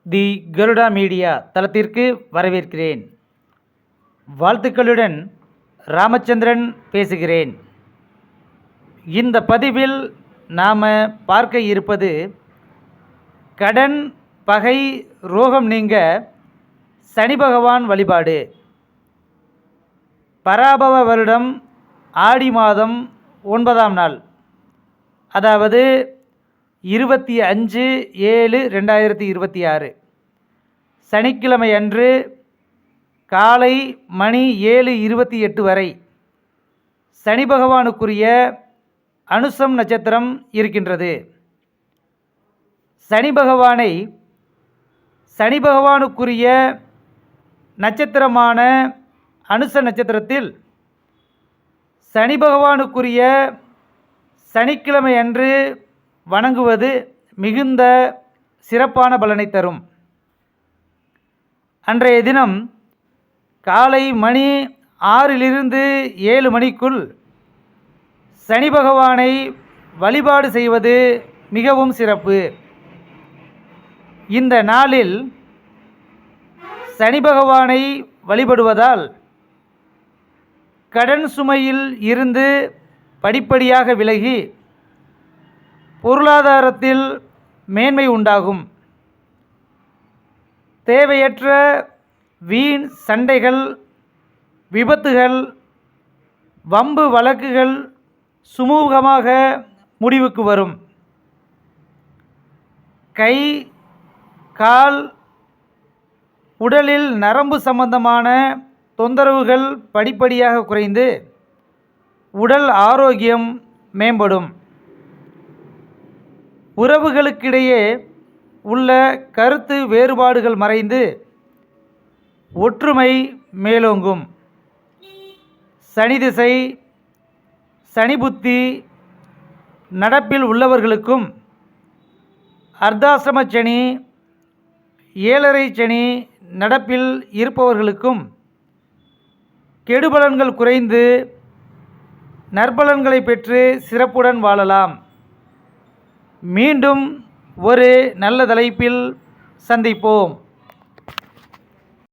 தி Garuda media தளத்திற்கு வரவேற்கிறேன். வாழ்த்துக்களுடன் ராமச்சந்திரன் பேசுகிறேன். இந்த பதிவில் நாம் பார்க்க இருப்பது கடன், பகை, ரோகம் நீங்க சனி பகவான் வழிபாடு. பராபவ வருடம் ஆடி மாதம் 9ஆம் நாள், அதாவது 25/7/2026 சனிக்கிழமை அன்று காலை மணி 7:28 வரை சனி பகவானுக்குரிய அனுசம் நட்சத்திரம் இருக்கின்றது. சனி பகவானுக்குரிய நட்சத்திரமான அனுச நட்சத்திரத்தில் சனி பகவானுக்குரிய சனிக்கிழமை அன்று வணங்குவது மிகுந்த சிறப்பான பலனை தரும். அன்றைய தினம் காலை மணி 6 to 7 மணிக்குள் சனி பகவானை வழிபாடு செய்வது மிகவும் சிறப்பு. இந்த நாளில் சனி பகவானை வழிபடுவதால் கடன் சுமையில் இருந்து படிப்படியாக விலகி பொருளாதாரத்தில் மேன்மை உண்டாகும். தேவையற்ற வீண் சண்டைகள், விபத்துகள், வம்பு வழக்குகள் சுமூகமாக முடிவுக்கு வரும். கை, கால், உடலில் நரம்பு சம்பந்தமான தொந்தரவுகள் படிப்படியாக குறைந்து உடல் ஆரோக்கியம் மேம்படும். உறவுகளுக்கிடையே உள்ள கருத்து வேறுபாடுகள் மறைந்து ஒற்றுமை மேலோங்கும். சனி திசை, சனி புத்தி நடப்பில் உள்ளவர்களுக்கும், அர்த்தாசிரம சனி, 7.5 சனி நடப்பில் இருப்பவர்களுக்கும் கெடுபலன்கள் குறைந்து நற்பலன்களை பெற்று சிறப்புடன் வாழலாம். மீண்டும் ஒரு நல்ல தலைப்பில் சந்திப்போம்.